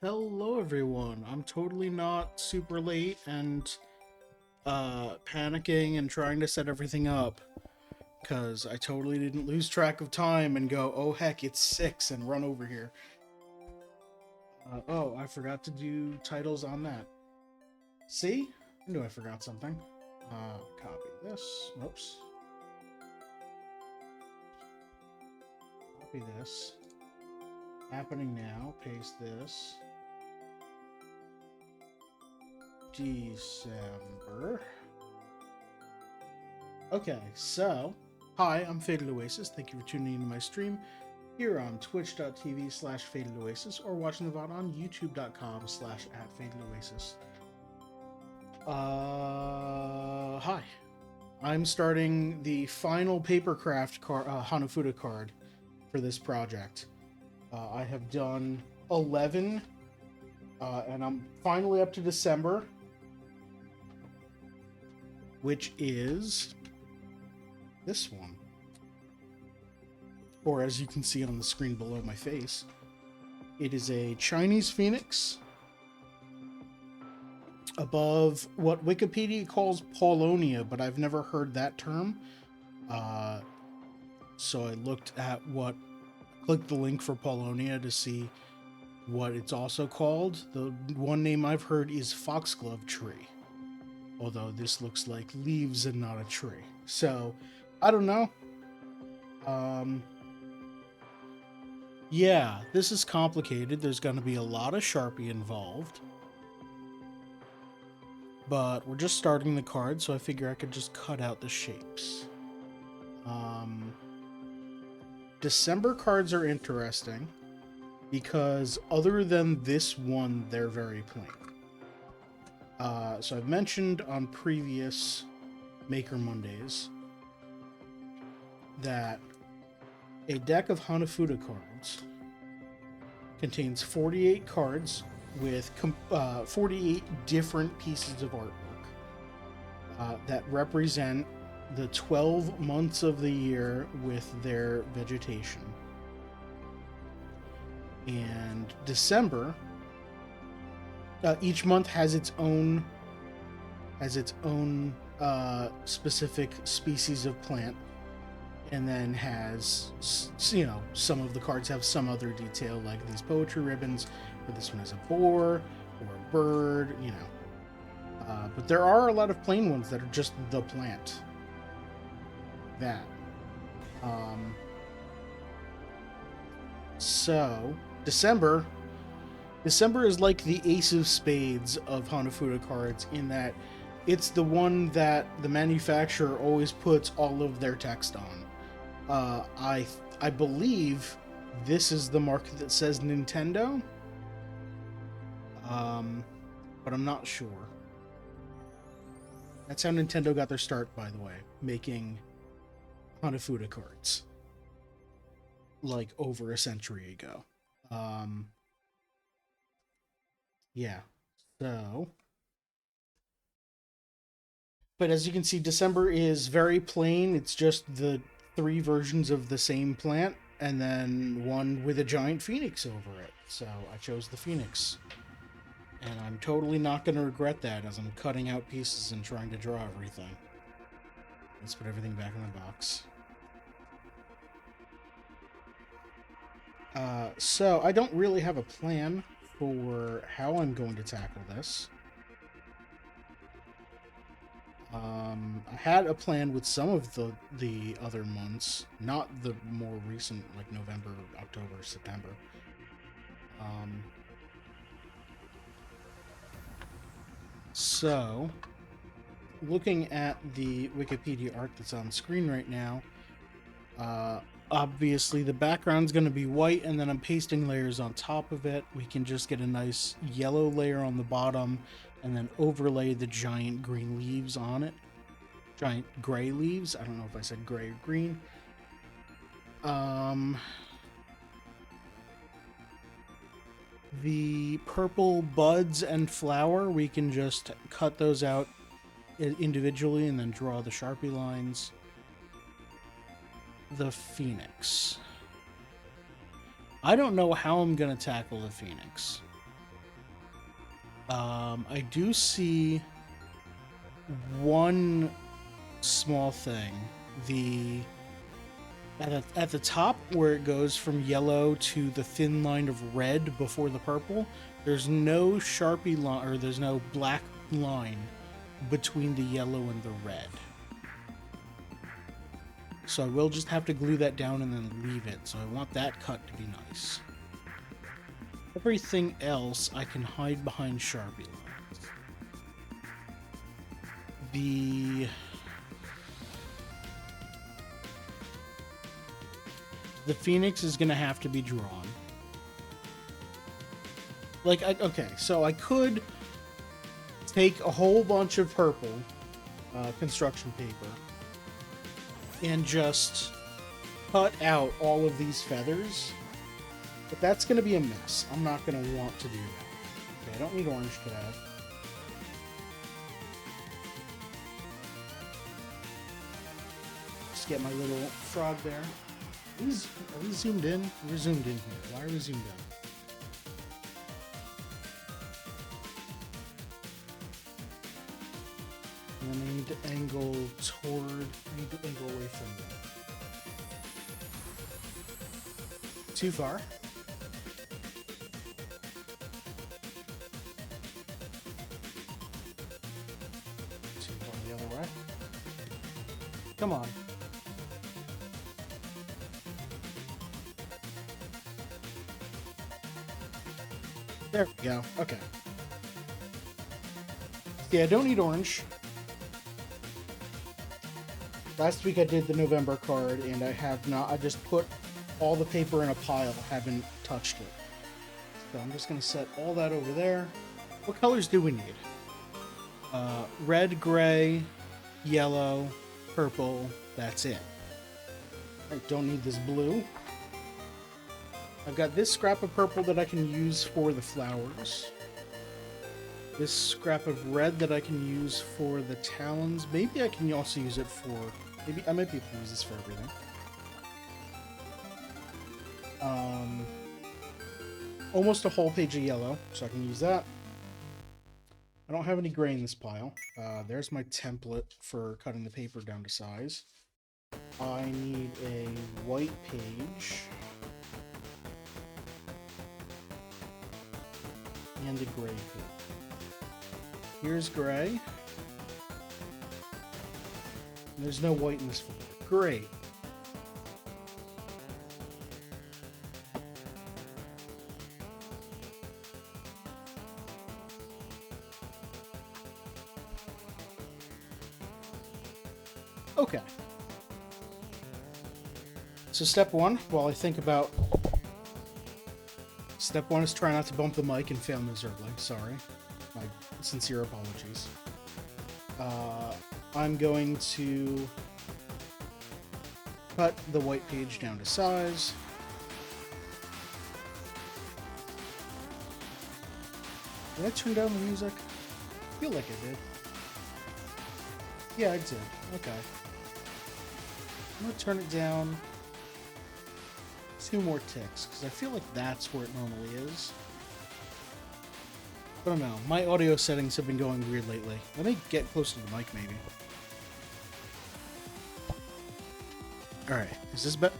Hello everyone. I'm totally not super late and panicking and trying to set everything up cuz I totally didn't lose track of time and go, "Oh heck, it's 6" and run over here. Oh, I forgot to do titles on that. See? I knew I forgot something. Copy this. Oops. Copy this. Happening now. Paste this. December. Okay, so, hi, I'm Faded Oasis. Thank you for tuning into my stream here on twitch.tv/Faded Oasis or watching the VOD on youtube.com/at Faded Oasis. Hi. I'm starting the final papercraft Hanafuda card for this project. I have done 11, and I'm finally up to December, which is this one. Or as you can see on the screen below my face, it is a Chinese phoenix above what Wikipedia calls Paulonia, but I've never heard that term. So I clicked the link for Paulonia to see what it's also called. The one name I've heard is foxglove tree, although this looks like leaves and not a tree. So I don't know. Yeah, this is complicated. There's going to be a lot of Sharpie involved. But we're just starting the card, so I figure I could just cut out the shapes. December cards are interesting because other than this one, they're very plain. So I've mentioned on previous Maker Mondays that a deck of Hanafuda cards contains 48 cards with 48 different pieces of artwork that represent the 12 months of the year with their vegetation. And December, each month has its own specific species of plant, and then has, some of the cards have some other detail, like these poetry ribbons, or this one has a boar or a bird, but there are a lot of plain ones that are just the plant. That. So December is like the ace of spades of Hanafuda cards in that it's the one that the manufacturer always puts all of their text on. I believe this is the mark that says Nintendo, but I'm not sure. That's how Nintendo got their start, by the way, making Hanafuda cards, like over a century ago. Yeah. So, but as you can see, December is very plain. It's just the three versions of the same plant, and then one with a giant phoenix over it. So I chose the phoenix. And I'm totally not going to regret that as I'm cutting out pieces and trying to draw everything. Let's put everything back in the box. So I don't really have a plan for how I'm going to tackle this. I had a plan with some of the other months, not the more recent, like November, October, September. So, looking at the Wikipedia art that's on screen right now, obviously the background's going to be white, and then I'm pasting layers on top of it. We can just get a nice yellow layer on the bottom and then overlay the giant green leaves on it. Giant gray leaves. I don't know if I said gray or green. The purple buds and flower, we can just cut those out individually and then draw the Sharpie lines. The Phoenix. I don't know how I'm going to tackle the Phoenix. I do see one small thing. The at the top where it goes from yellow to the thin line of red before the purple, there's no Sharpie line, or there's no black line between the yellow and the red. So I will just have to glue that down and then leave it. So I want that cut to be nice. Everything else I can hide behind Sharpie lines. The Phoenix is going to have to be drawn. Like, okay, so I could take a whole bunch of purple construction paper and just cut out all of these feathers, but that's going to be a mess. I'm not going to want to do that. Okay, I don't need orange today. Just get my little frog there. Are we zoomed in? We're zoomed in here. Why are we zoomed in? And then I need to angle away from them. Too far. Too far the other way. Come on. There we go. Okay. Yeah, I don't need orange. Last week I did the November card, and I have not. I just put all the paper in a pile, haven't touched it. So I'm just going to set all that over there. What colors do we need? Red, gray, yellow, purple. That's it. I don't need this blue. I've got this scrap of purple that I can use for the flowers. This scrap of red that I can use for the talons. Maybe I can also use it for... Maybe I might be able to use this for everything. Almost a whole page of yellow, so I can use that. I don't have any gray in this pile. There's my template for cutting the paper down to size. I need a white page. And a gray page. Here's gray. There's no white in this folder. Great. Okay. So step one, while I think about... Step one is try not to bump the mic and fail miserably. Sorry. My sincere apologies. I'm going to cut the white page down to size. Did I turn down the music? I feel like I did. Yeah, I did. Okay. I'm gonna turn it down 2 more ticks, because I feel like that's where it normally is. I don't know. My audio settings have been going weird lately. Let me get close to the mic, maybe. Alright. Is this better?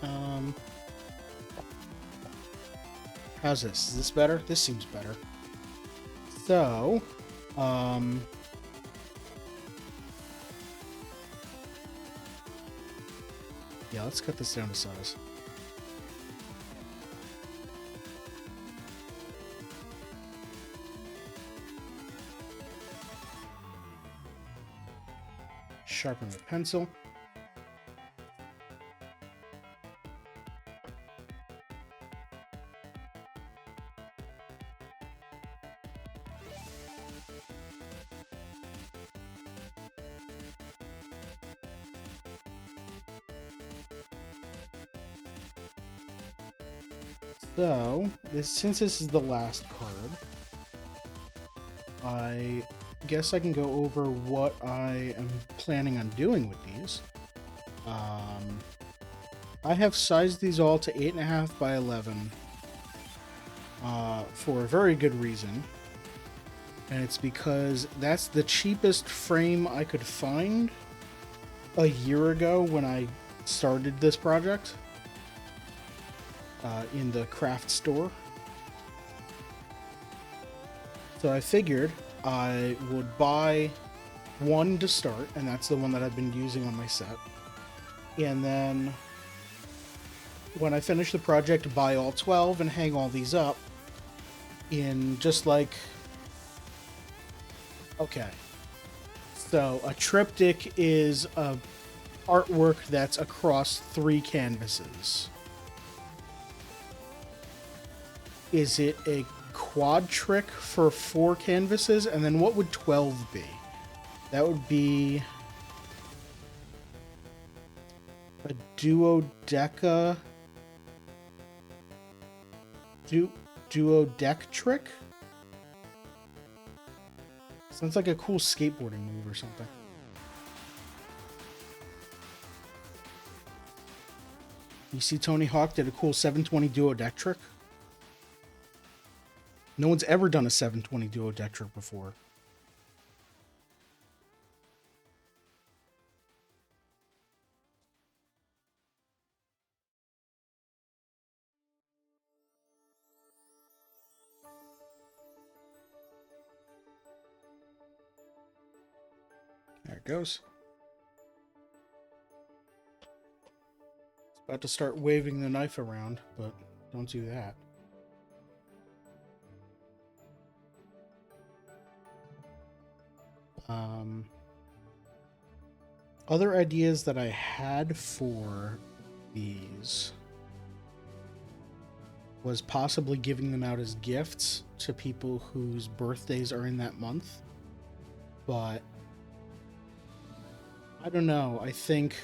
How's this? Is this better? This seems better. So, yeah, let's cut this down to size. Sharpen the pencil. So, since this is the last card, I guess I can go over what I am planning on doing with these. I have sized these all to 8.5 by 11 for a very good reason. And it's because that's the cheapest frame I could find a year ago when I started this project in the craft store. So I figured I would buy one to start, and that's the one that I've been using on my set. And then when I finish the project, buy all 12 and hang all these up in just like... Okay. So a triptych is a artwork that's across 3 canvases. Is it a quadric for 4 canvases? And then what would 12 be? That would be a duodeca... duodectric? Sounds like a cool skateboarding move or something. You see Tony Hawk did a cool 720 duodectric? No one's ever done a 720 duodectric before. There it goes. It's about to start waving the knife around, but don't do that. Other ideas that I had for these was possibly giving them out as gifts to people whose birthdays are in that month. But I don't know. I think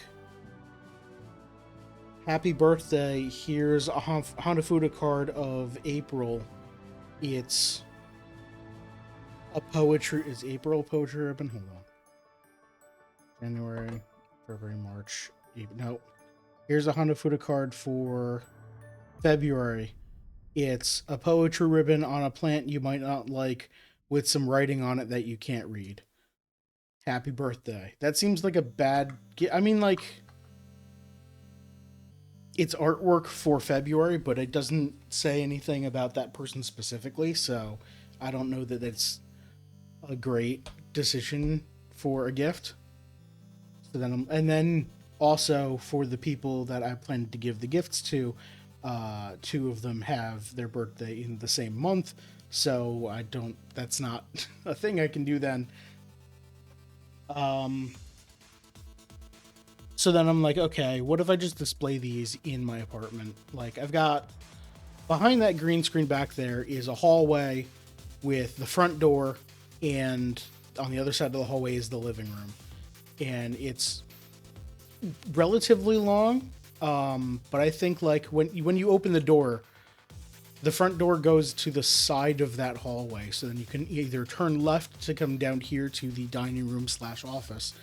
happy birthday, here's a Hanafuda card of April. It's a poetry... Is April a poetry ribbon? Hold on. January, February, March, April. No. Here's a Hanafuda card for February. It's a poetry ribbon on a plant you might not like with some writing on it that you can't read. Happy birthday. That seems like a bad... I mean, like... It's artwork for February, but it doesn't say anything about that person specifically, so I don't know that it's a great decision for a gift. So then, and then also for the people that I plan to give the gifts to, 2 of them have their birthday in the same month, so I don't... That's not a thing I can do then. So then I'm like, okay, what if I just display these in my apartment? Like, I've got... Behind that green screen back there is a hallway with the front door, and on the other side of the hallway is the living room. And it's relatively long, but I think, like, when you open the door, the front door goes to the side of that hallway, so then you can either turn left to come down here to the dining room / office,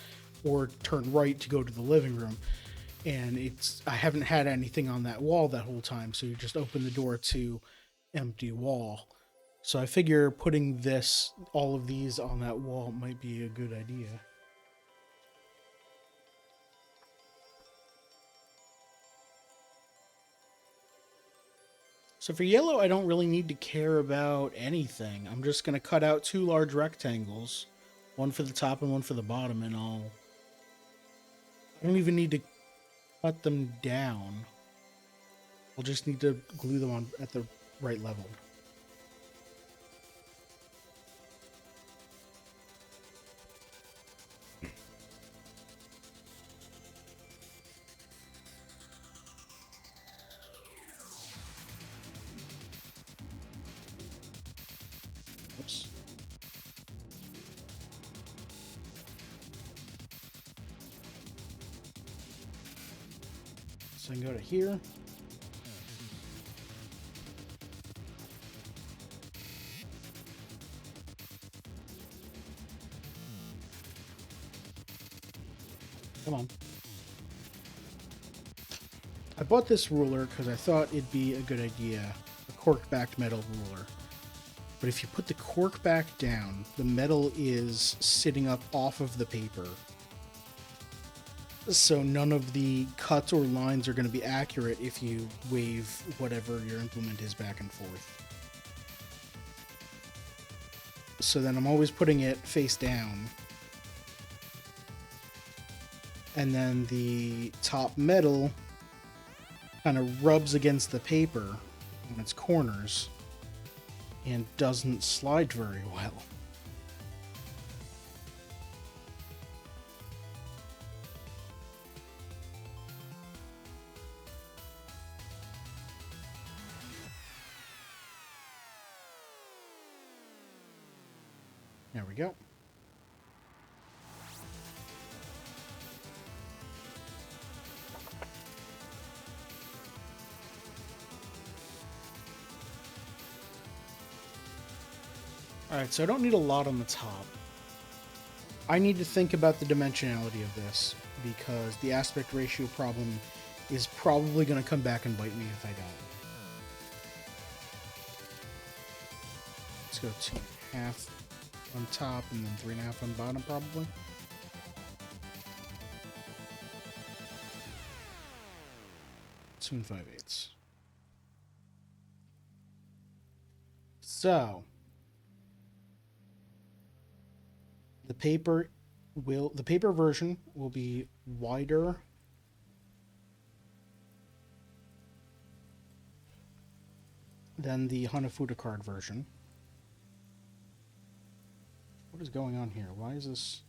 or turn right to go to the living room. And I haven't had anything on that wall that whole time, so you just open the door to empty wall. So I figure putting all of these on that wall might be a good idea. So for yellow, I don't really need to care about anything. I'm just going to cut out 2 large rectangles, one for the top and one for the bottom, and I don't even need to cut them down. I'll just need to glue them on at the right level. Oops. So I can go to here. Come on. I bought this ruler because I thought it'd be a good idea. A cork-backed metal ruler. But if you put the cork back down, the metal is sitting up off of the paper. So none of the cuts or lines are going to be accurate if you wave whatever your implement is back and forth. So then I'm always putting it face down. And then the top metal kind of rubs against the paper on its corners and doesn't slide very well. There we go. Alright, so I don't need a lot on the top. I need to think about the dimensionality of this, because the aspect ratio problem is probably going to come back and bite me if I don't. Let's go 2.5 on top and then 3.5 on bottom, probably. Two and 5/8. So the paper version will be wider than the Hanafuda card version. What is going on here? Why is this?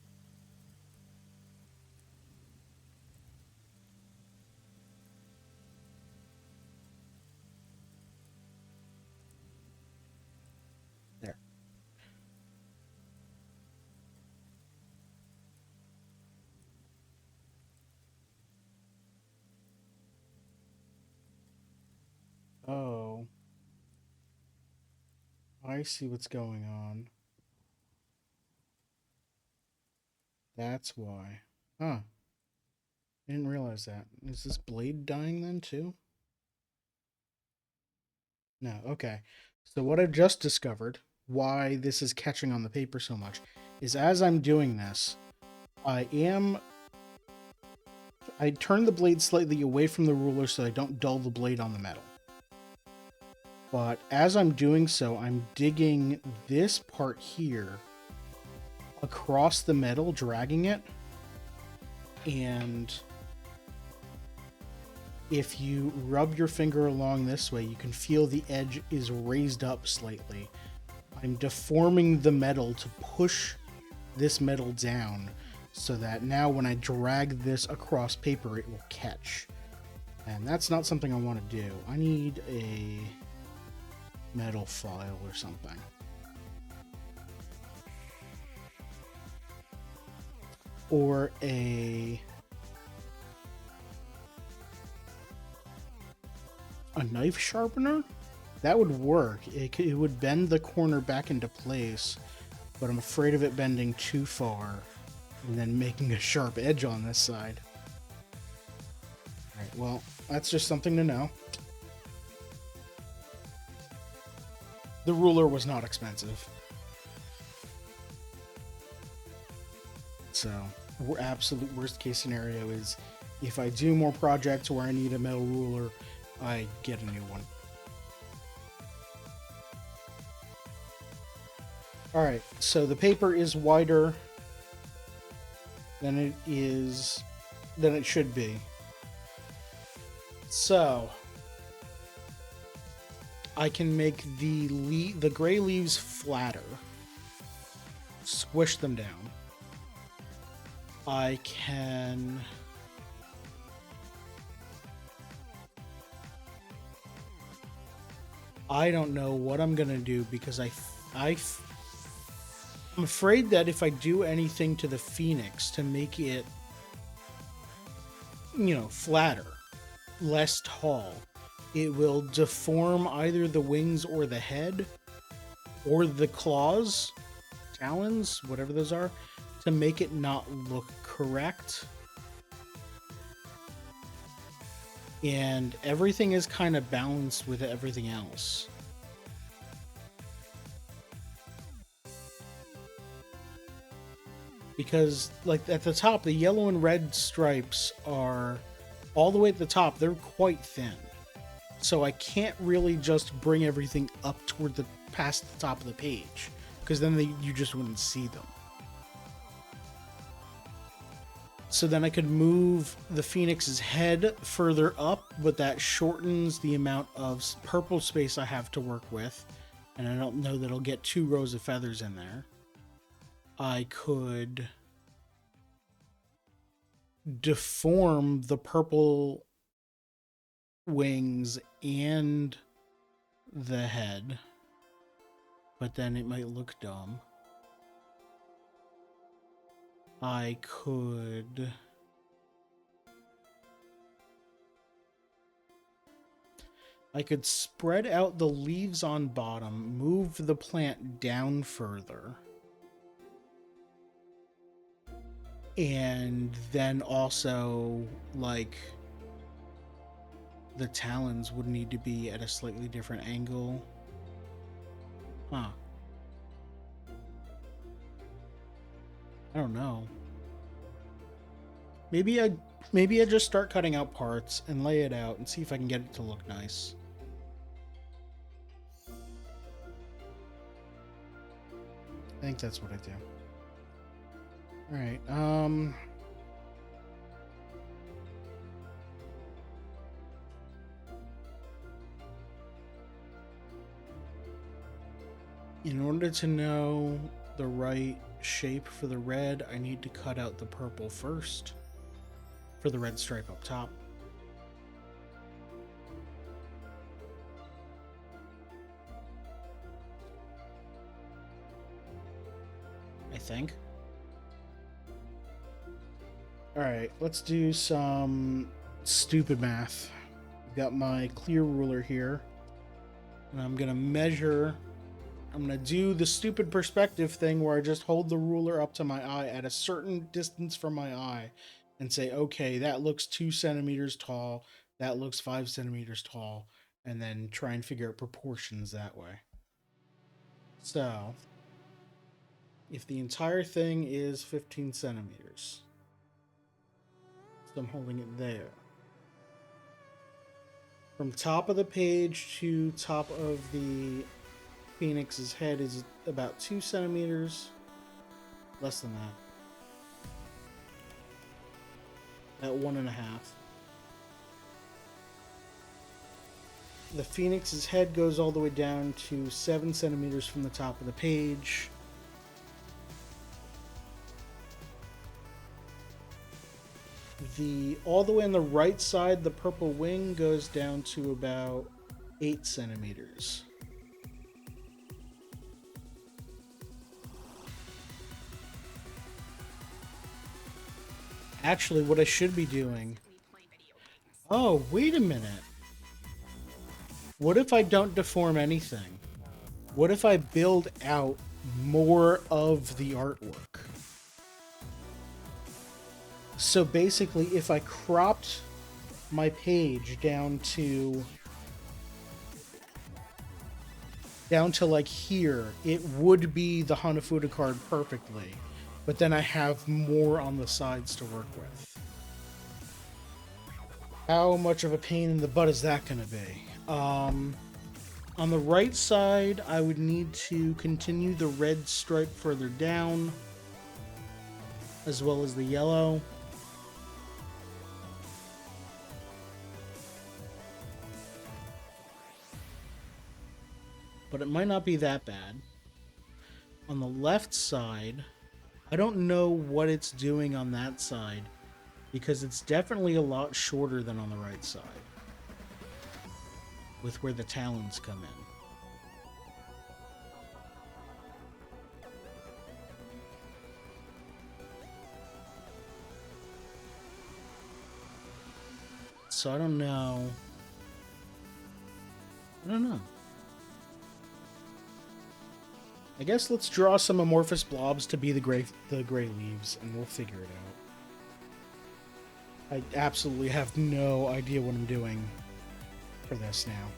There. Oh. I see what's going on. That's why. Huh. I didn't realize that. Is this blade dying then, too? No, okay. So what I've just discovered, why this is catching on the paper so much, is as I'm doing this, I turn the blade slightly away from the ruler so I don't dull the blade on the metal. But as I'm doing so, I'm digging this part here across the metal, dragging it, and if you rub your finger along this way, you can feel the edge is raised up slightly. I'm deforming the metal to push this metal down so that now when I drag this across paper, it will catch. And that's not something I want to do. I need a metal file or something. Or a knife sharpener? That would work. It would bend the corner back into place, but I'm afraid of it bending too far and then making a sharp edge on this side. Alright, well, that's just something to know. The ruler was not expensive. So, absolute worst case scenario is if I do more projects where I need a metal ruler, I get a new one. Alright, so the paper is wider than it should be. So I can make the gray leaves flatter. Squish them down. I can I don't know what I'm gonna do because I'm afraid that if I do anything to the Phoenix to make it, flatter, less tall, it will deform either the wings or the head or the claws, talons, whatever those are, to make it not look correct. And everything is kind of balanced with everything else. because like at the top, the yellow and red stripes are all the way at the top. They're quite thin, so I can't really just bring everything up toward the past the top of the page, because then you just wouldn't see them. So then I could move the phoenix's head further up, but that shortens the amount of purple space I have to work with, and I don't know that I'll get 2 rows of feathers in there. I could deform the purple wings and the head, but then it might look dumb. I could spread out the leaves on bottom, move the plant down further, and then also, like, the talons would need to be at a slightly different angle. Huh. I don't know. Maybe I just start cutting out parts and lay it out and see if I can get it to look nice. I think that's what I do. Alright, in order to know the right shape for the red, I need to cut out the purple first for the red stripe up top. I think. Alright, let's do some stupid math. I've got my clear ruler here, and I'm gonna measure. I'm gonna do the stupid perspective thing where I just hold the ruler up to my eye at a certain distance from my eye and say, okay, that looks 2 centimeters tall, that looks 5 centimeters tall, and then try and figure out proportions that way. So, if the entire thing is 15 centimeters, so I'm holding it there. From top of the page to top of the phoenix's head is about 2 centimeters. Less than that. At 1.5. The phoenix's head goes all the way down to 7 centimeters from the top of the page. All the way on the right side, the purple wing goes down to about 8 centimeters. Actually, what I should be doing... Oh, wait a minute. What if I don't deform anything? What if I build out more of the artwork? So basically, if I cropped my page down to like here, it would be the Hanafuda card perfectly. But then I have more on the sides to work with. How much of a pain in the butt is that going to be? On the right side, I would need to continue the red stripe further down, as well as the yellow. But it might not be that bad. On the left side, I don't know what it's doing on that side, because it's definitely a lot shorter than on the right side, with where the talons come in. So I don't know. I guess let's draw some amorphous blobs to be the gray leaves, and we'll figure it out. I absolutely have no idea what I'm doing for this now.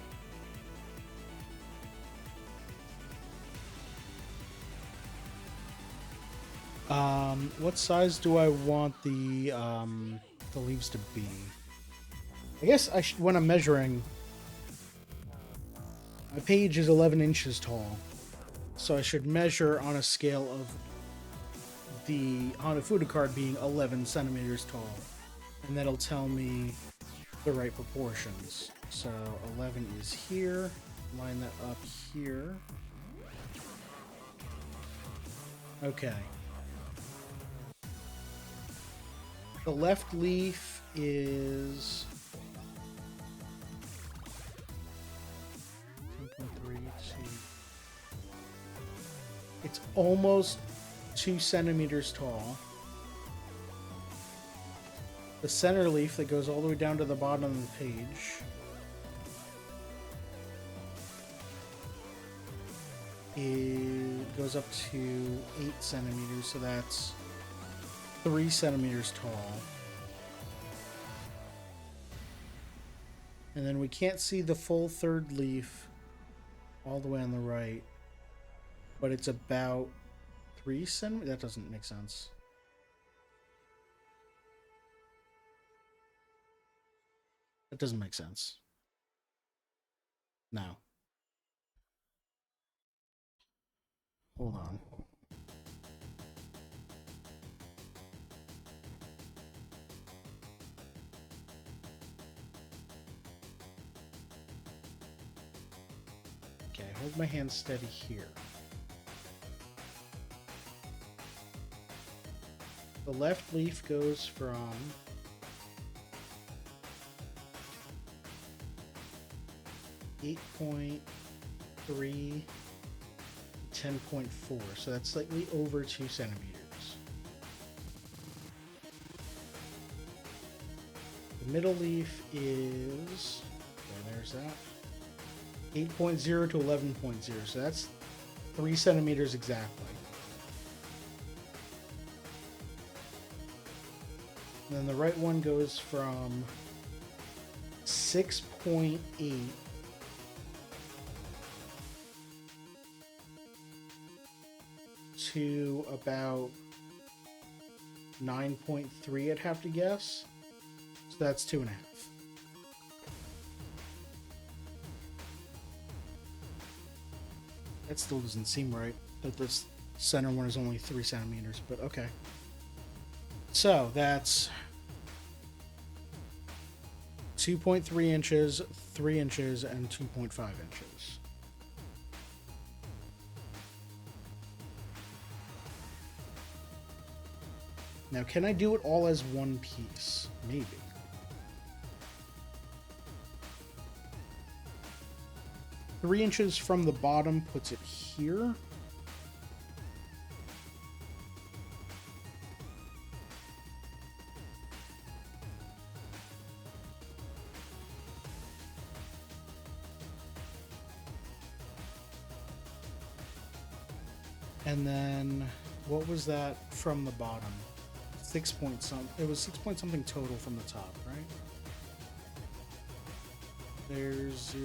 What size do I want the leaves to be? I guess when I'm measuring, my page is 11 inches tall, so I should measure on a scale of the Hanafuda card being 11 centimeters tall, and that'll tell me the right proportions. So 11 is here, line that up here. Okay. The left leaf is 10.3. It's almost 2 centimeters tall. The center leaf that goes all the way down to the bottom of the page goes up to 8 centimeters, so that's 3 centimeters tall. And then we can't see the full third leaf all the way on the right, but it's about 3 centimeters. That doesn't make sense. That doesn't make sense. No. Hold on. Okay, hold my hand steady here. The left leaf goes from 8.3 to 10.4, so that's slightly over 2 centimeters. The middle leaf is, okay, there's that, 8.0 to 11.0, so that's 3 centimeters exactly. And then the right one goes from 6.8 to about 9.3, I'd have to guess. So that's 2.5. That still doesn't seem right, that this center one is only 3 centimeters, but okay. So that's 2.3 inches, 3 inches, and 2.5 inches. Now, can I do it all as one piece? Maybe. Three inches from the bottom puts it here. And then, what was that from the bottom? 6 point something. It was 6 point something total from the top, right? There's 0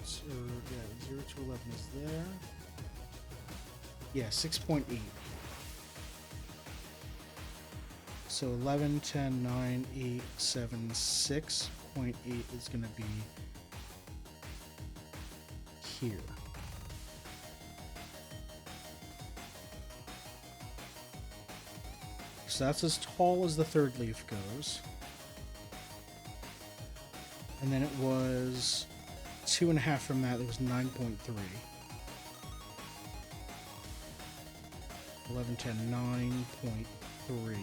to 11 is there. Yeah, 6.8. So 11, 10, 9, 8, 7, 6.8 is going to be here. So that's as tall as the third leaf goes. And then it was 2.5 from that. It was 9.3. 11, 10, 9.3.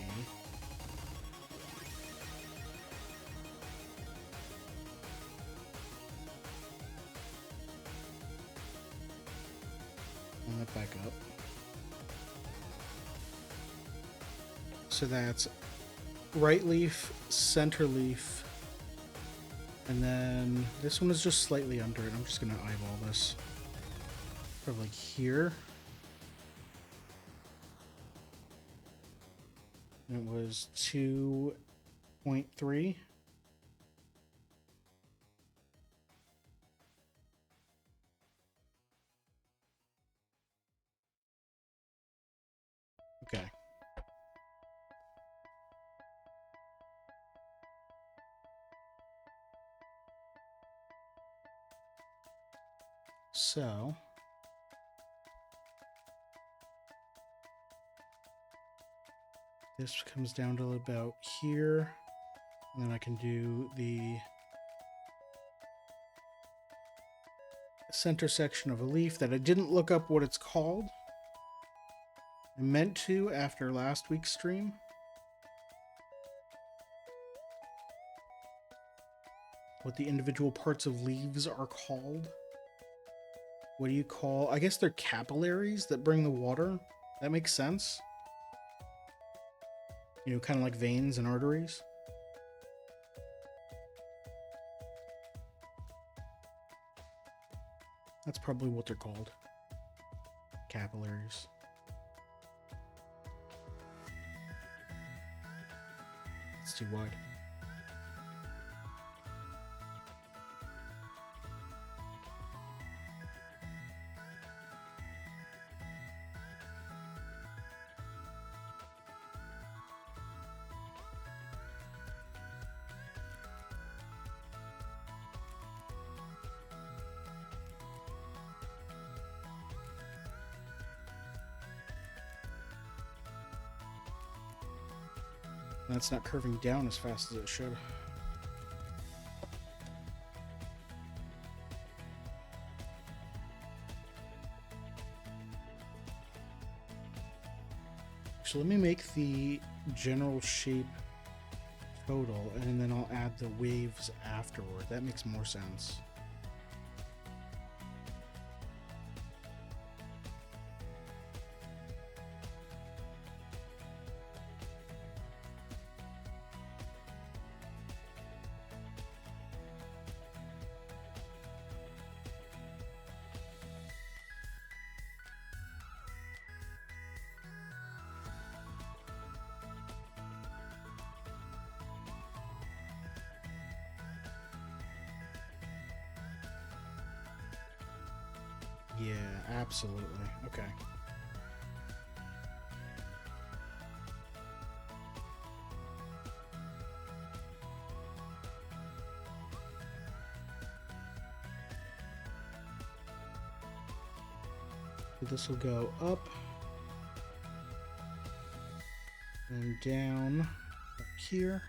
And that back up. So that's right leaf, center leaf, and then this one is just slightly under it. I'm just going to eyeball this. Probably like here. And it was 2.3. Okay. So this comes down to about here, and then I can do the center section of a leaf that I didn't look up what it's called. I meant to after last week's stream. What the individual parts of leaves are called. What do you call... I guess they're capillaries that bring the water. That makes sense. You know, kind of like veins and arteries. That's probably what they're called. Capillaries. It's too wide. That's not curving down as fast as it should. So let me make the general shape total, and then I'll add the waves afterward. That makes more sense. Yeah, absolutely. Okay. So this will go up and down up here.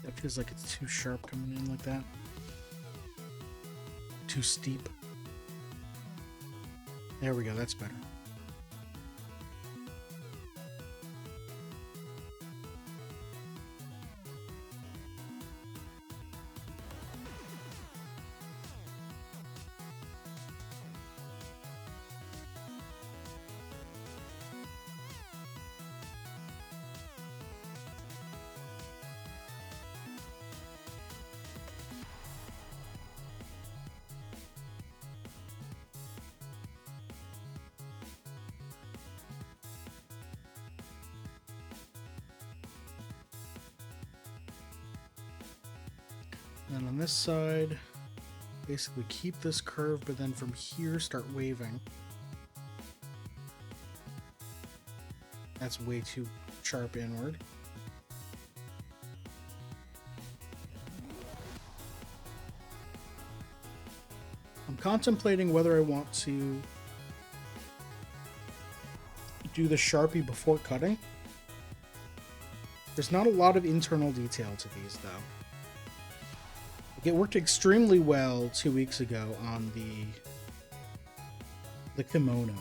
That feels like it's too sharp coming in like that. Too steep. There we go, that's better. And on this side, basically keep this curve, but then from here start waving. That's way too sharp inward. I'm contemplating whether I want to do the Sharpie before cutting. There's not a lot of internal detail to these, though. It worked extremely well 2 weeks ago on the kimono.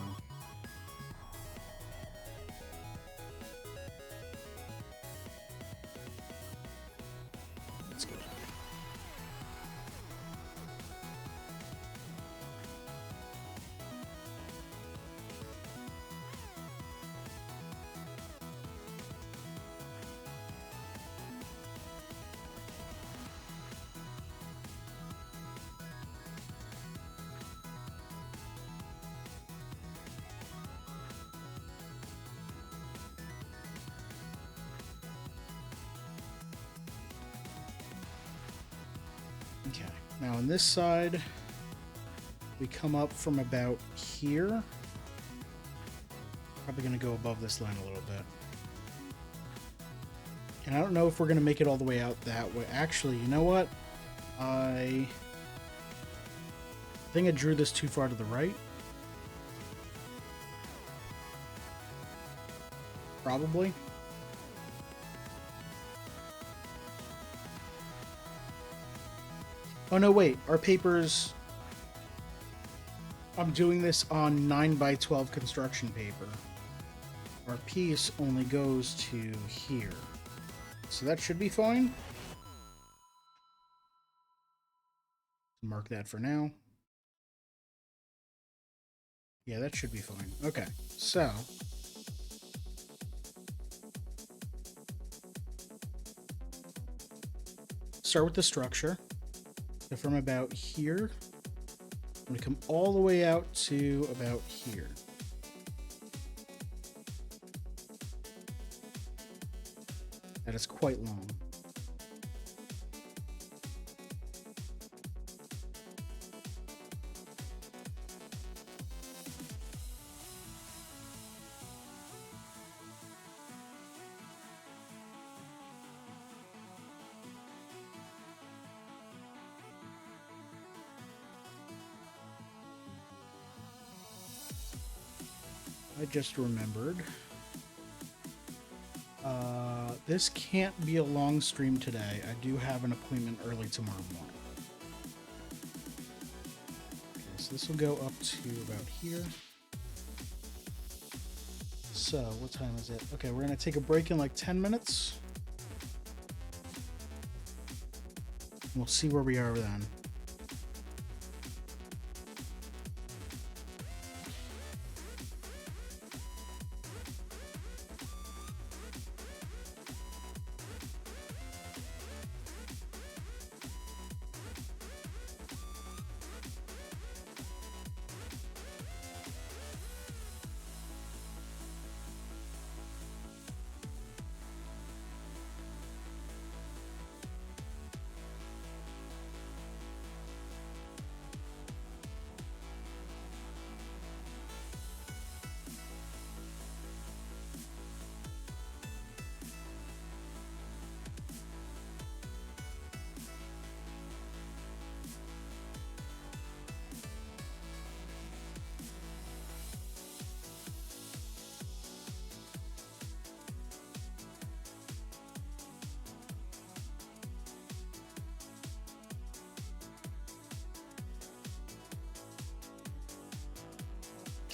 Okay, now on this side, we come up from about here. Probably going to go above this line a little bit. And I don't know if we're going to make it all the way out that way. Actually, you know what? I think I drew this too far to the right. Probably. Oh no, wait. Our papers... I'm doing this on 9x12 construction paper. Our piece only goes to here. So that should be fine. Mark that for now. Yeah, that should be fine. Okay, so... start with the structure. So from about here, I'm going to come all the way out to about here. That is quite long. I just remembered. This can't be a long stream today. I do have an appointment early tomorrow morning. Okay, so this will go up to about here. So, what time is it? Okay, we're going to take a break in like 10 minutes. We'll see where we are then.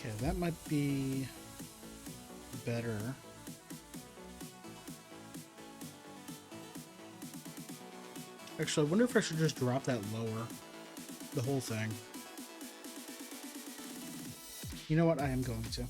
Okay, that might be better. Actually, I wonder if I should just drop that lower. The whole thing. You know what? I am going to.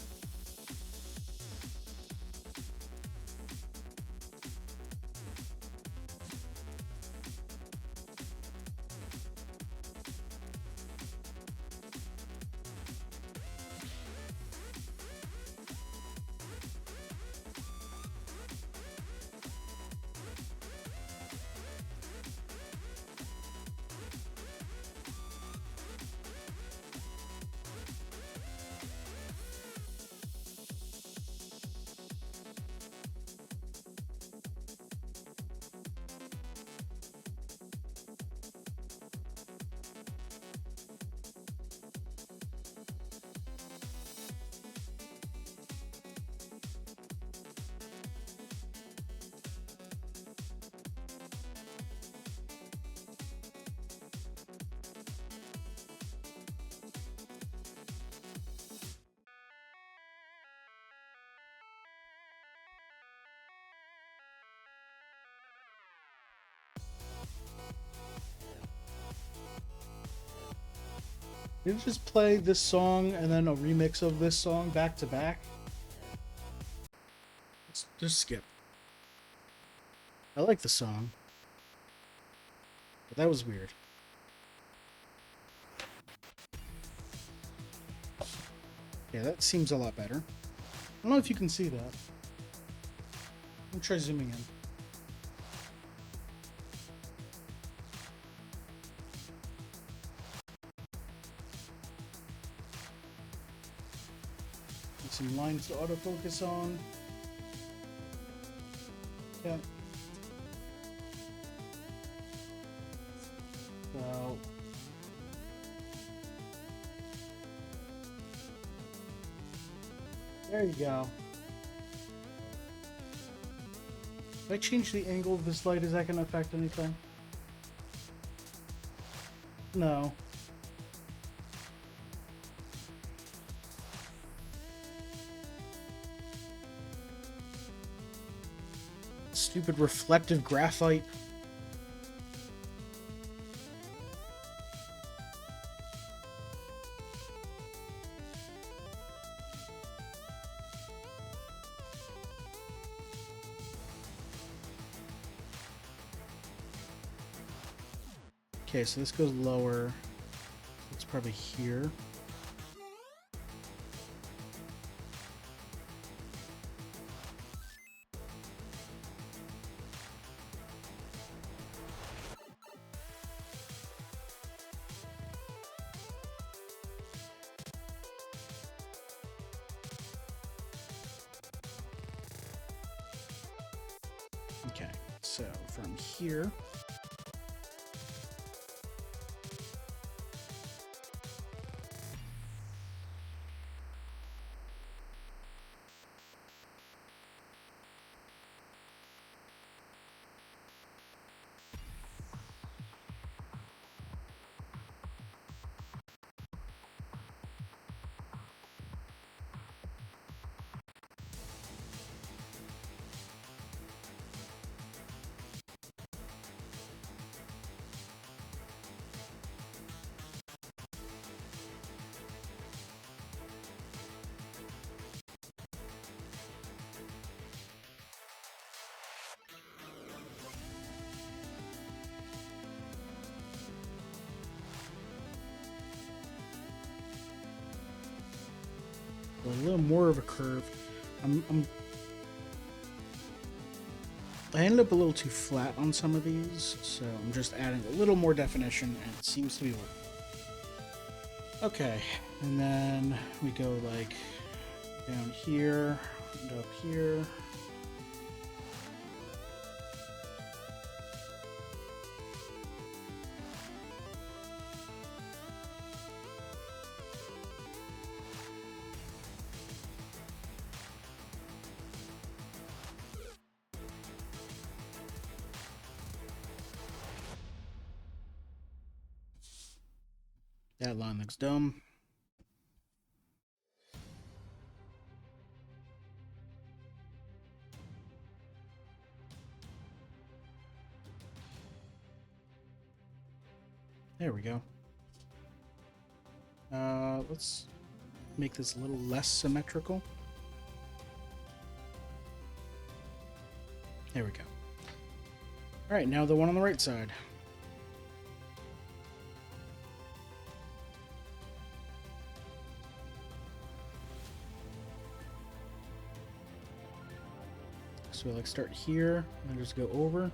Maybe just play this song and then a remix of this song back to back. Let's just skip. I like the song, but that was weird. Yeah, that seems a lot better. I don't know if you can see that. Let me try zooming in. lines to autofocus on. Yeah. So there you go. If I change the angle of this light, is that going to affect anything? No. Stupid reflective graphite. Okay, so this goes lower. It's probably here. Okay, so from here. A little more of a curve. I ended up a little too flat on some of these, so I'm just adding a little more definition, and it seems to be working. Okay, and then we go like down here and up here. That line looks dumb. There we go. Let's make this a little less symmetrical. There we go. All right, now the one on the right side. So like start here and just go over.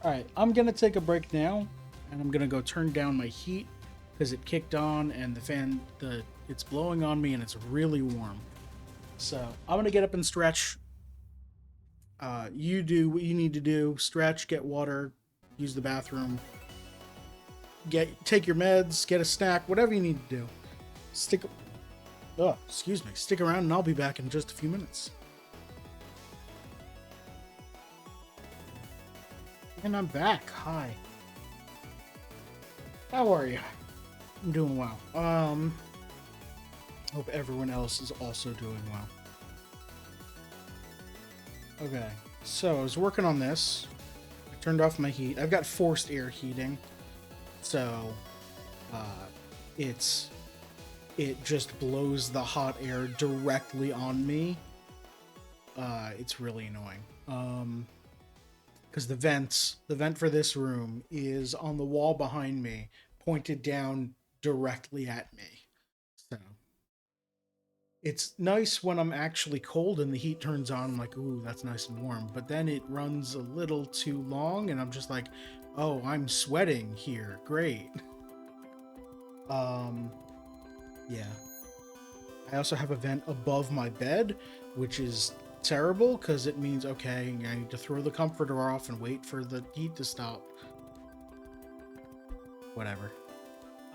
Alright, I'm going to take a break now, and I'm going to go turn down my heat, because it kicked on, and the fan, it's blowing on me, and it's really warm. So, I'm going to get up and stretch. You do what you need to do. Stretch, get water, use the bathroom. Take your meds, get a snack, whatever you need to do. Stick around, and I'll be back in just a few minutes. And I'm back. Hi. How are you? I'm doing well. Hope everyone else is also doing well. Okay, so I was working on this. I turned off my heat. I've got forced air heating, so it just blows the hot air directly on me. It's really annoying. Because the vent for this room is on the wall behind me, pointed down directly at me. So It's nice when I'm actually cold and the heat turns on. I'm like, ooh, that's nice and warm. But then it runs a little too long, and I'm just like, oh, I'm sweating here. Great. Um, yeah. I also have a vent above my bed, which is terrible because it means, okay, I need to throw the comforter off and wait for the heat to stop. Whatever.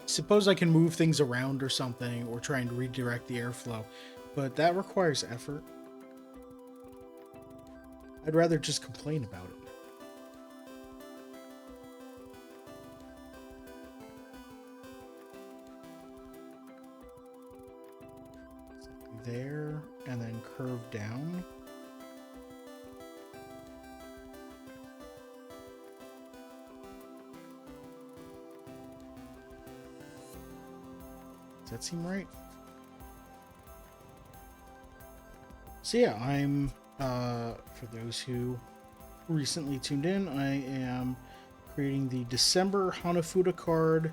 Suppose I can move things around or something, or try and redirect the airflow, but that requires effort. I'd rather just complain about it. There, and then curve down. Does that seem right? So yeah, I'm, for those who recently tuned in, I am creating the December Hanafuda card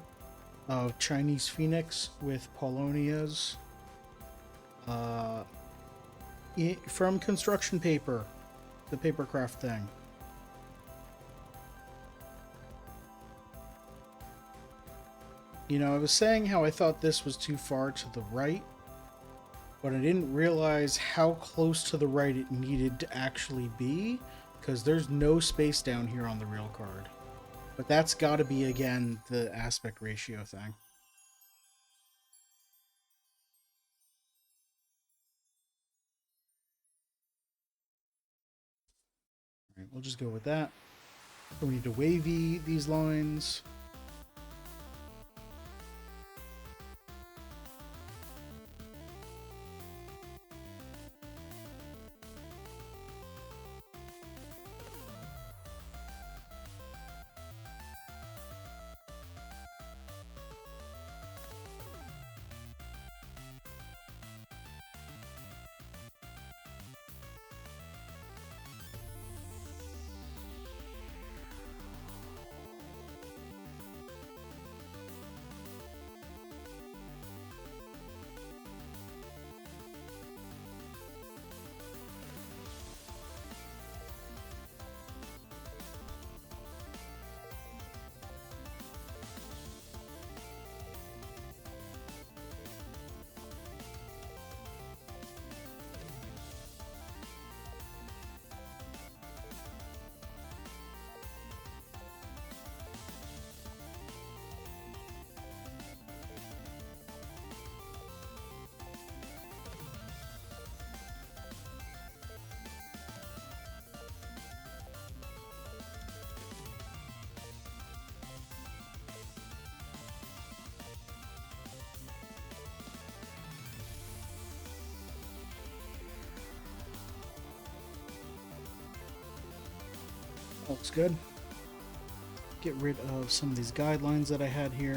of Chinese Phoenix with Paulonias from construction paper, the papercraft thing. You know, I was saying how I thought this was too far to the right, but I didn't realize how close to the right it needed to actually be, because there's no space down here on the real card. But that's got to be, again, the aspect ratio thing. All right, we'll just go with that. We need to wavy these lines. Looks good. Get rid of some of these guidelines that I had here.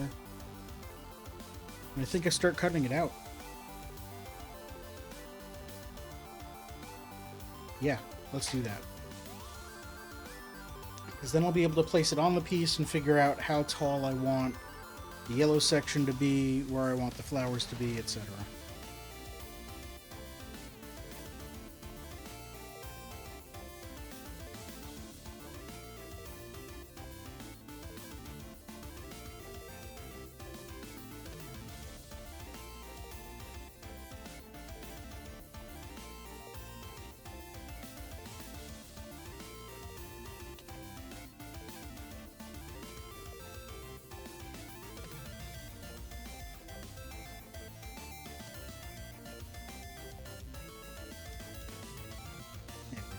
And I think I start cutting it out. Yeah, let's do that. Because then I'll be able to place it on the piece and figure out how tall I want the yellow section to be, where I want the flowers to be, etc.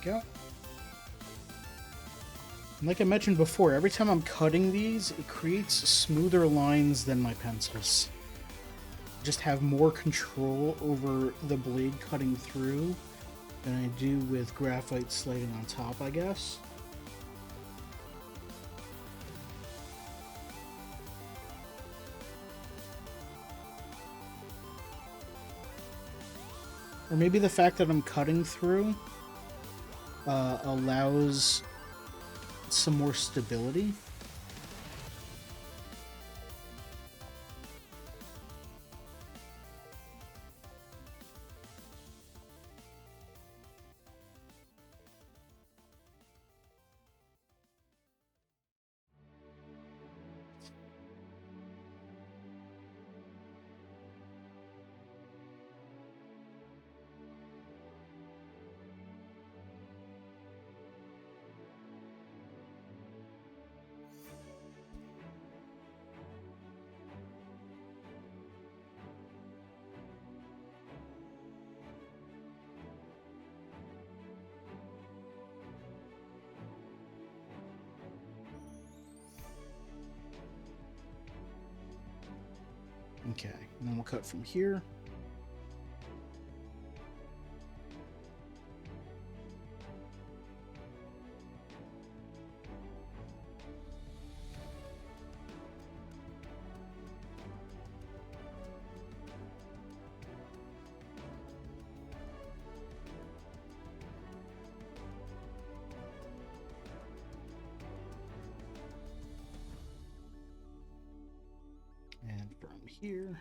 Go. And like I mentioned before, every time I'm cutting these, it creates smoother lines than my pencils. Just have more control over the blade cutting through than I do with graphite slating on top, I guess. Or maybe the fact that I'm cutting through allows some more stability. Okay, and then we'll cut from here. And from here.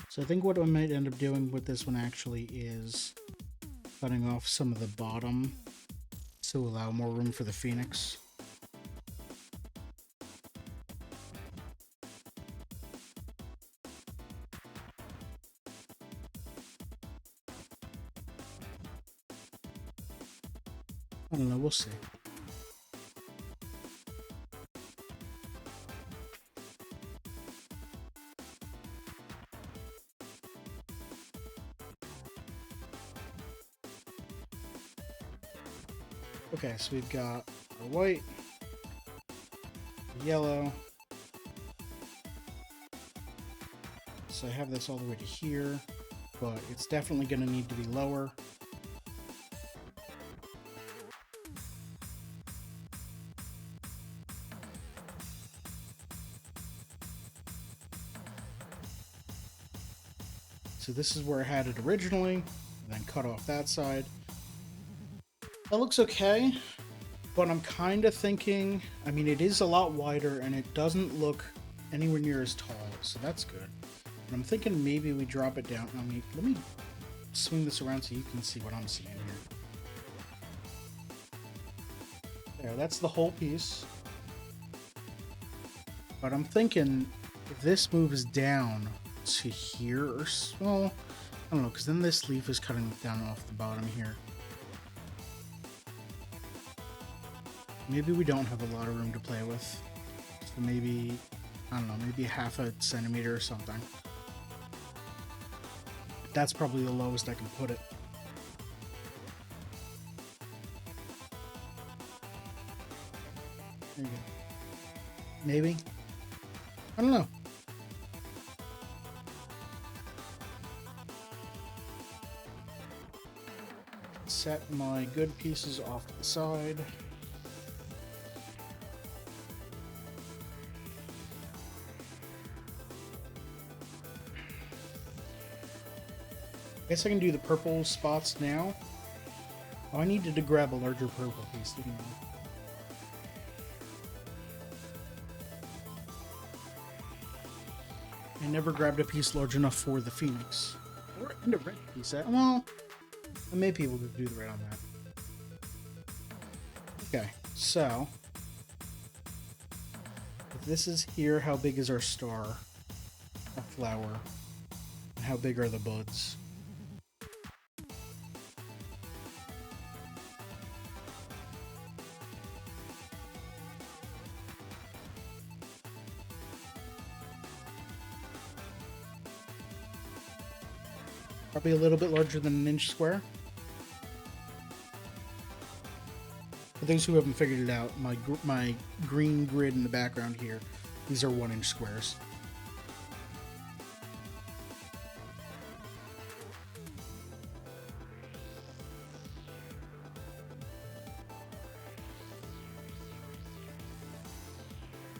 So I think what I might end up doing with this one actually is cutting off some of the bottom to allow more room for the phoenix. I don't know, we'll see. Okay, so we've got our white, yellow. So I have this all the way to here, but it's definitely going to need to be lower. So this is where I had it originally, and then cut off that side. That looks okay, but I'm kind of thinking, I mean, it is a lot wider and it doesn't look anywhere near as tall, so that's good. But I'm thinking maybe we drop it down. Let me swing this around so you can see what I'm seeing here. There, that's the whole piece. But I'm thinking if this moves down to here, or well, I don't know, because then this leaf is cutting down off the bottom here. Maybe we don't have a lot of room to play with. So maybe, I don't know, maybe half a centimeter or something. That's probably the lowest I can put it. There you go. Maybe? I don't know. Set my good pieces off to the side. I guess I can do the purple spots now. Oh, I needed to grab a larger purple piece, didn't I? I never grabbed a piece large enough for the phoenix. Or a red piece. Well, I may be able to do the red on that. Okay, so if this is here, how big is our star? Our flower? And how big are the buds? Probably a little bit larger than an inch square. For those who haven't figured it out, my green grid in the background here, these are 1 inch squares.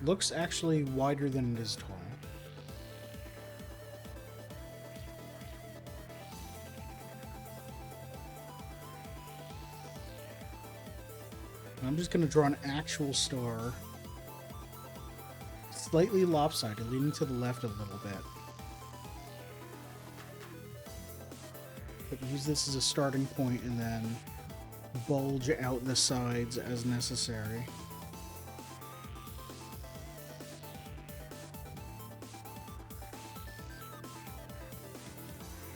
Looks actually wider than it is tall. I'm just going to draw an actual star, slightly lopsided, leaning to the left a little bit. But use this as a starting point and then bulge out the sides as necessary.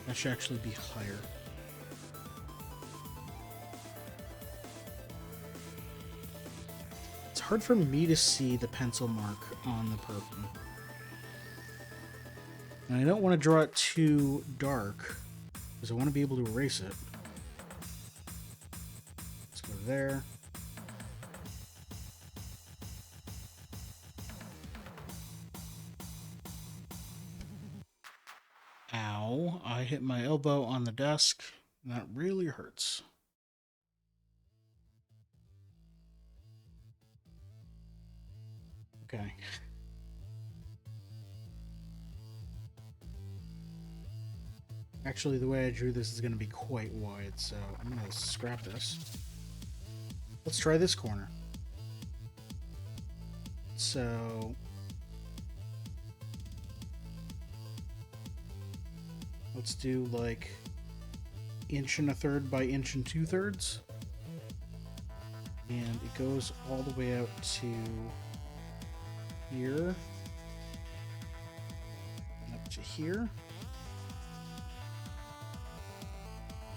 That should actually be higher. hard for me to see the pencil mark on the purple. And I don't want to draw it too dark, because I want to be able to erase it. Let's go there. Ow, I hit my elbow on the desk, and that really hurts. Okay. Actually, the way I drew this is going to be quite wide, so I'm going to scrap this. Let's try this corner. So let's do like 1 1/3 by 1 2/3, and it goes all the way out to here and up to here.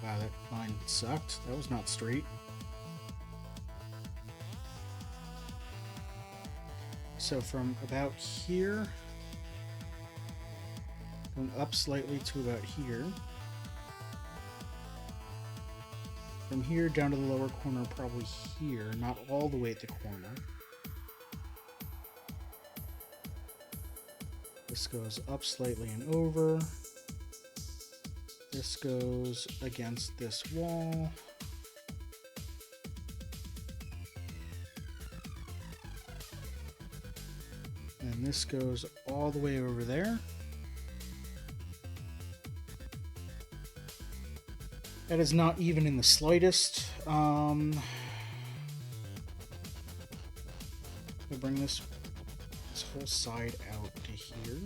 Wow, that line sucked. That was not straight. So from about here, going up slightly to about here. From here down to the lower corner, probably here, not all the way at the corner. This goes up slightly and over. This goes against this wall. And this goes all the way over there. That is not even in the slightest. I bring this whole side out to here.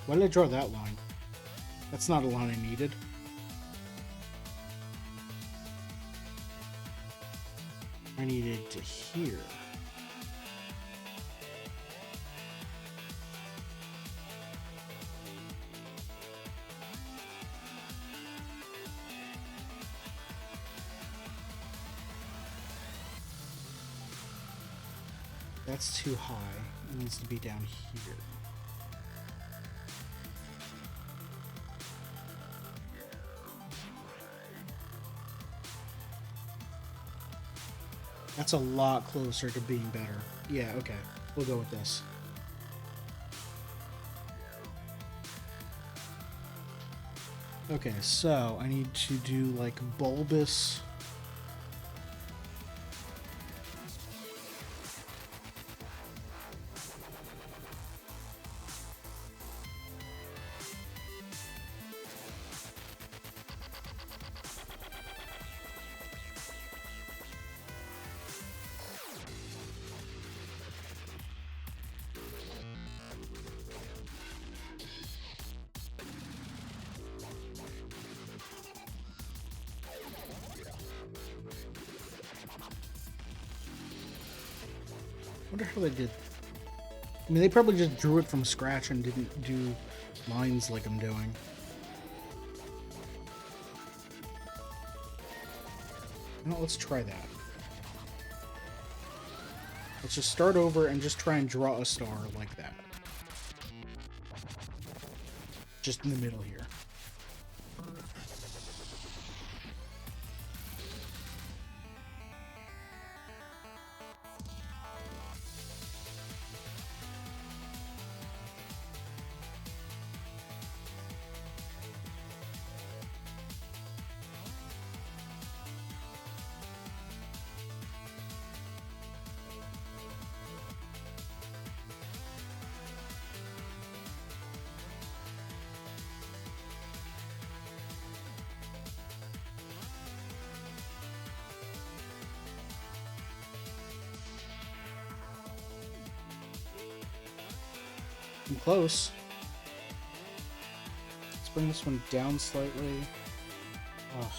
Why did I draw that line? That's not a line I needed. I needed to here. That's too high. It needs to be down here. That's a lot closer to being better. Yeah, okay. We'll go with this. Okay, so I need to do like bulbous. I wonder how they did. I mean, they probably just drew it from scratch and didn't do lines like I'm doing. No, let's try that. Let's just start over and just try and draw a star like that. Just in the middle here. I'm close. Let's bring this one down slightly. Ugh.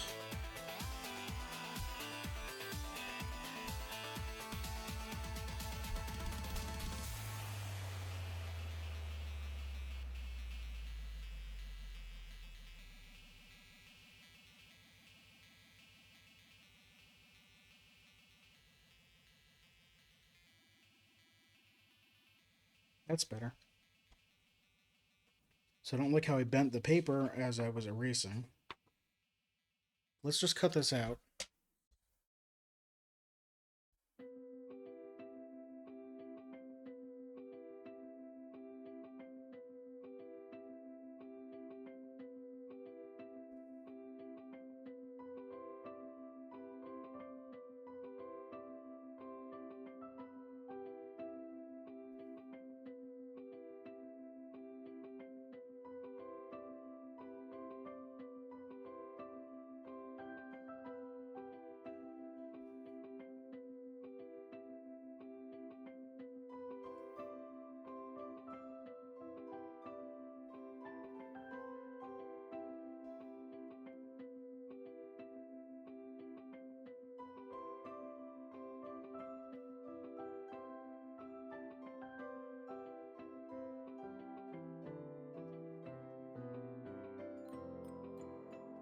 That's better. So I don't like how I bent the paper as I was erasing. Let's just cut this out.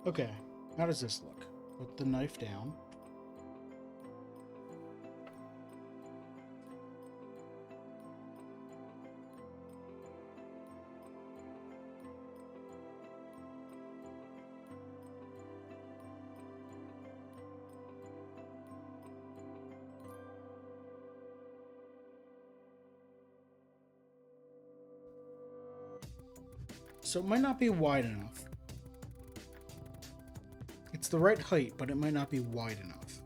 Okay, how does this look? Put the knife down. So it might not be wide enough. It's the right height, but it might not be wide enough.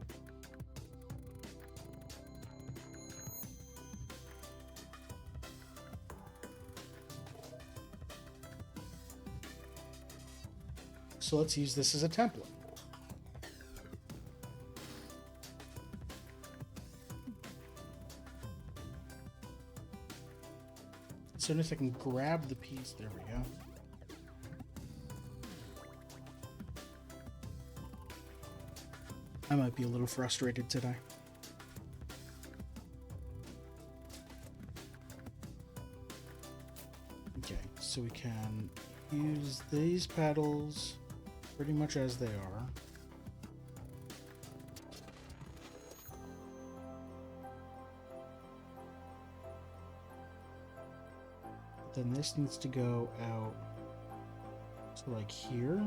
So let's use this as a template. As soon as I can grab the piece, there we go. I might be a little frustrated today. Okay, so we can use these petals pretty much as they are. Then this needs to go out to like here.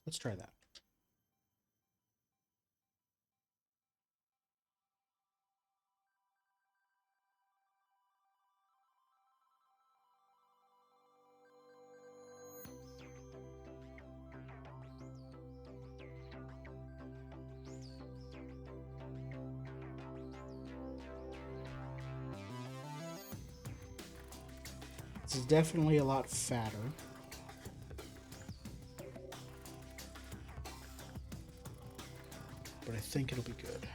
Let's try that. This is definitely a lot fatter. But I think it'll be good.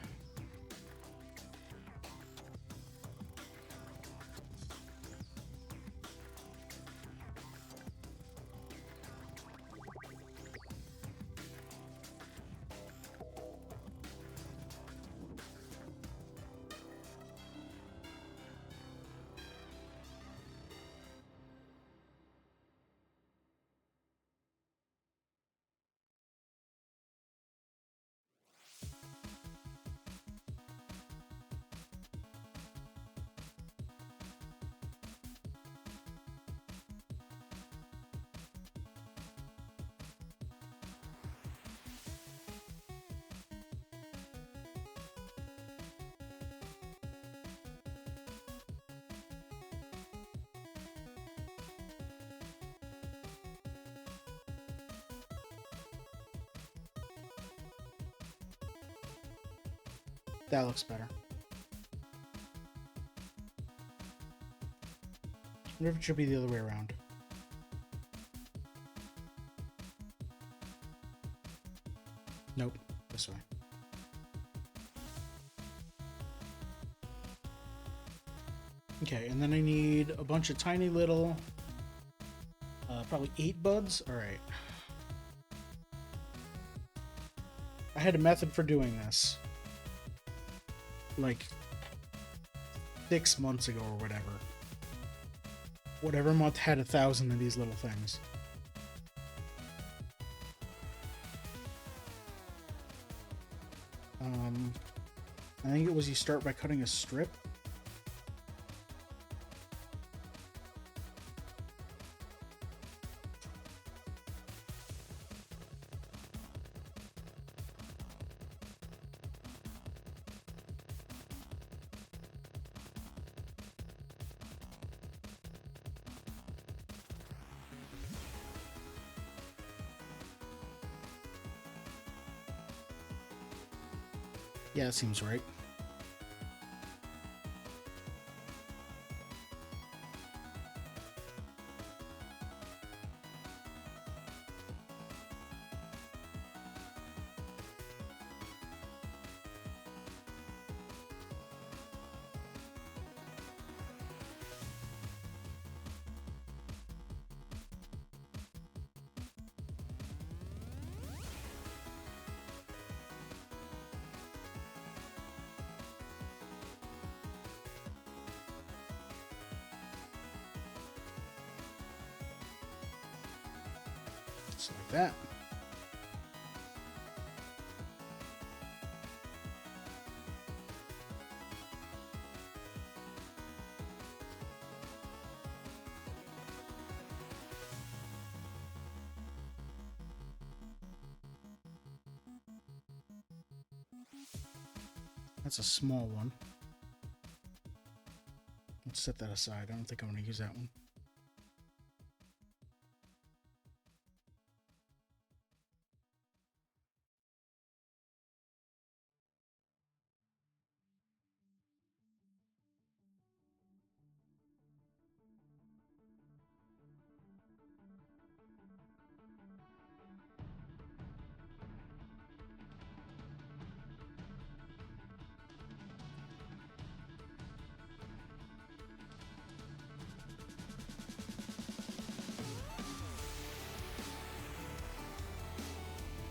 That looks better. I wonder if it should be the other way around. Nope, this way. Okay, and then I need a bunch of tiny little, probably 8 buds. All right. I had a method for doing this, like 6 months ago or whatever. Whatever month had 1,000 of these little things. I think it was you start by cutting a strip. Yeah, that seems right. Just like that. That's a small one. Let's set that aside. I don't think I'm going to use that one.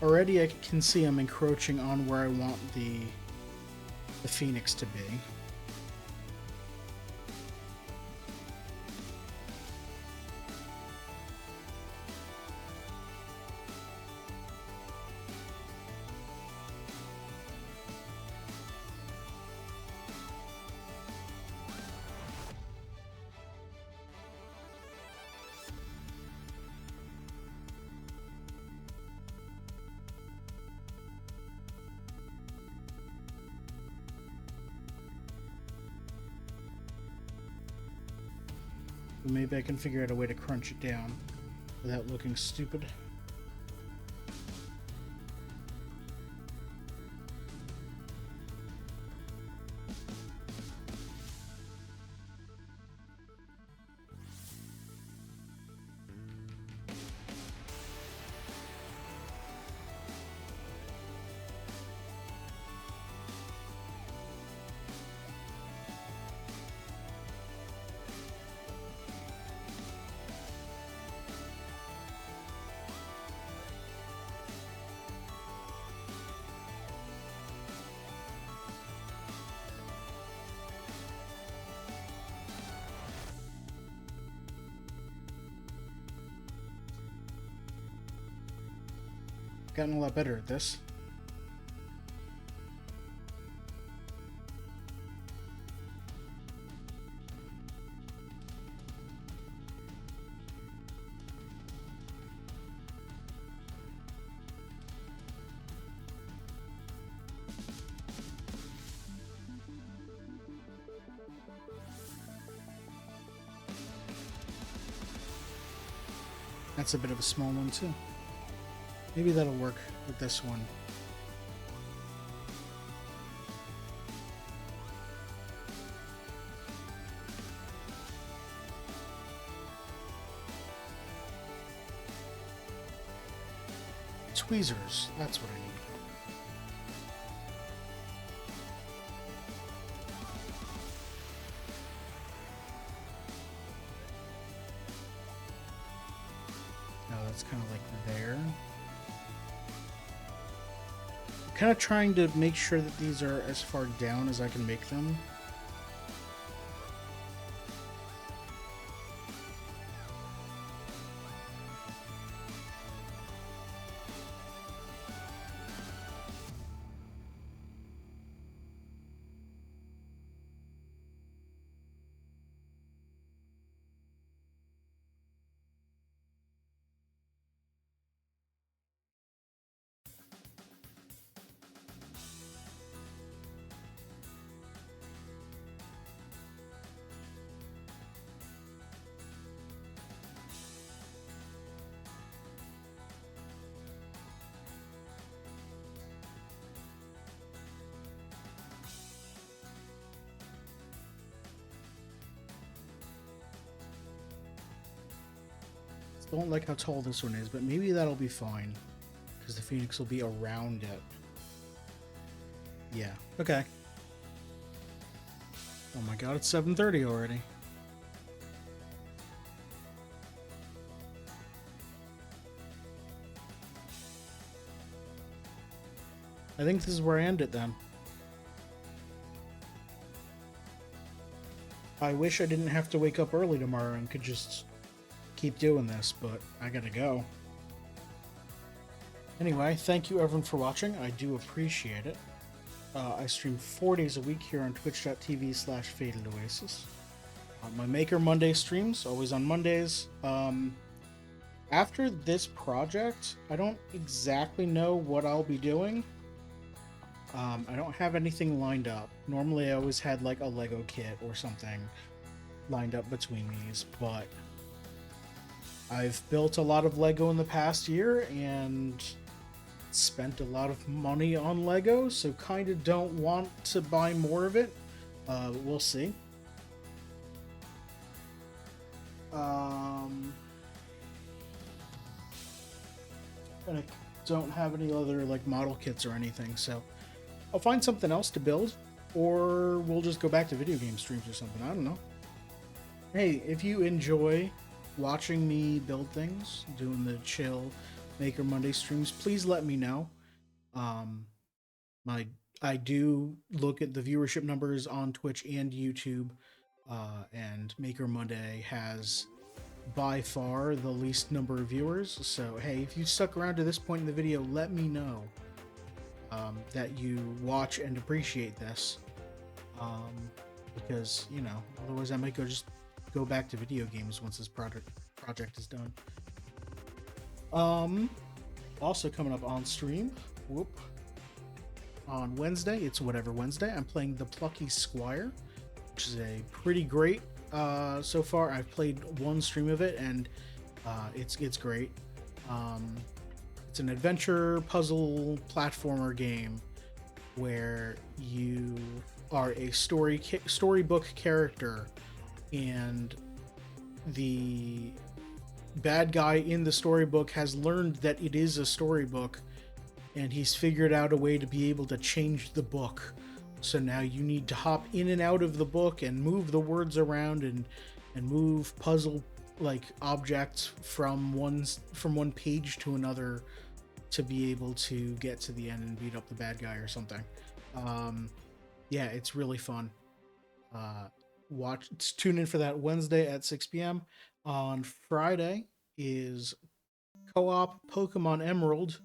Already I can see I'm encroaching on where I want the phoenix to be. Maybe I can figure out a way to crunch it down without looking stupid. Gotten a lot better at this. That's a bit of a small one too. Maybe that'll work with this one. Tweezers, that's what I need. it's kind of like there. Kind of trying to make sure that these are as far down as I can make them. Don't like how tall this one is, but maybe that'll be fine because the Phoenix will be around it. Yeah, okay. Oh my god, it's 7:30 already. I think this is where I end it then. I wish I didn't have to wake up early tomorrow and could just keep doing this, but I gotta go. Anyway, thank you everyone for watching. I do appreciate it. I stream 4 days a week here on twitch.tv/FatedOasis. My Maker Monday streams, always on Mondays. After this project, I don't exactly know what I'll be doing. I don't have anything lined up. Normally I always had like a Lego kit or something lined up between these, but I've built a lot of Lego in the past year and spent a lot of money on Lego, so kind of don't want to buy more of it. We'll see. And I don't have any other like model kits or anything, so I'll find something else to build, or we'll just go back to video game streams or something. I don't know. Hey, if you enjoy watching me build things, doing the chill Maker Monday streams, please let me know. I do look at the viewership numbers on Twitch and YouTube, and Maker Monday has by far the least number of viewers. So hey, if you stuck around to this point in the video, let me know that you watch and appreciate this, because you know, otherwise I might go back to video games once this project is done. Also coming up on stream, on Wednesday, it's Whatever Wednesday, I'm playing The Plucky Squire, which is a pretty great, so far. I've played one stream of it, and it's great. It's an adventure puzzle platformer game where you are a storybook character, and the bad guy in the storybook has learned that it is a storybook, and he's figured out a way to be able to change the book. So now you need to hop in and out of the book and move the words around and move puzzle like objects from one page to another to be able to get to the end and beat up the bad guy or something. Yeah, it's really fun. Tune in for that Wednesday at 6 p.m. On Friday is co-op Pokemon Emerald,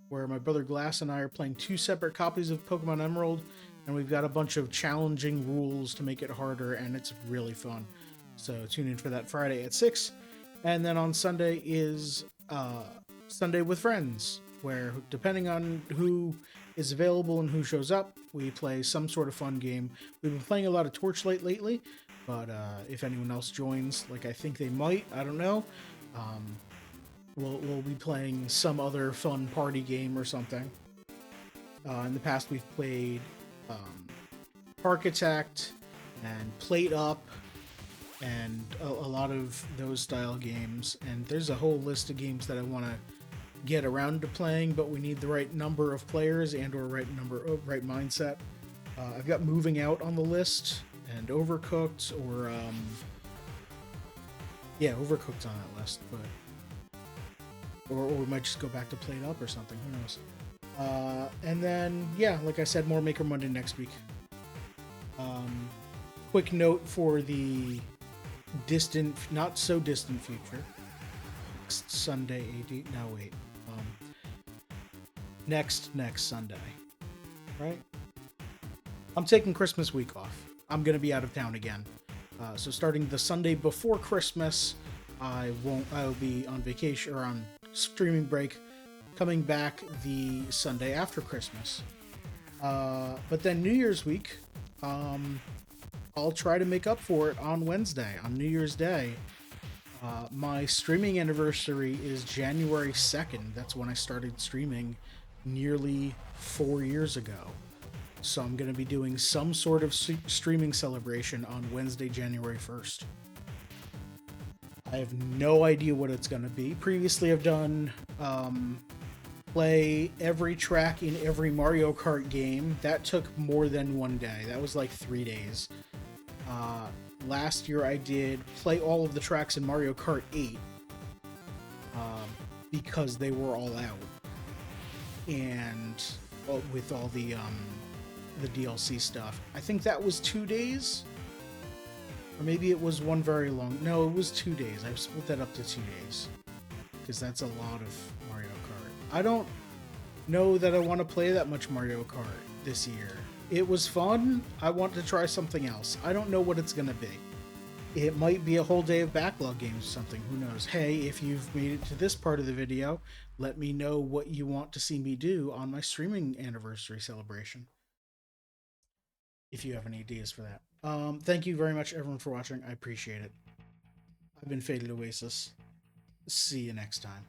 where my brother Glass and I are playing 2 separate copies of Pokemon Emerald, and we've got a bunch of challenging rules to make it harder, and it's really fun. So tune in for that Friday at 6. And then on Sunday is Sunday with Friends, where depending on who is available and who shows up, we play some sort of fun game. We've been playing a lot of Torchlight lately, but if anyone else joins, like I think they might, I don't know, we'll be playing some other fun party game or something. In the past we've played Architect and Plate Up and a lot of those style games, and there's a whole list of games that I want to get around to playing, but we need the right number of players and or right mindset. I've got Moving Out on the list, and Overcooked, or Overcooked's on that list, but or we might just go back to Play It Up or something. Who knows? And then, yeah, like I said, more Maker Monday next week. Quick note for the distant, not so distant future. Next Sunday, AD. No, wait. Next Sunday, right? I'm taking Christmas week off. I'm gonna be out of town again. So starting the Sunday before Christmas, I'll be on vacation or on streaming break. Coming back the Sunday after Christmas. But then New Year's week, I'll try to make up for it on Wednesday, on New Year's Day. My streaming anniversary is January 2nd. That's when I started streaming nearly 4 years ago. So I'm going to be doing some sort of streaming celebration on Wednesday, January 1st. I have no idea what it's going to be. Previously, I've done play every track in every Mario Kart game. That took more than one day. That was like 3 days. Last year I did play all of the tracks in Mario Kart 8 because they were all out. And with all the DLC stuff. I think that was 2 days. Or maybe it was one very long. No, it was 2 days. I've split that up to 2 days. Because that's a lot of Mario Kart. I don't know that I want to play that much Mario Kart this year. It was fun. I want to try something else. I don't know what it's going to be. It might be a whole day of backlog games or something. Who knows? Hey, if you've made it to this part of the video, let me know what you want to see me do on my streaming anniversary celebration. If you have any ideas for that. Thank you very much, everyone, for watching. I appreciate it. I've been Faded Oasis. See you next time.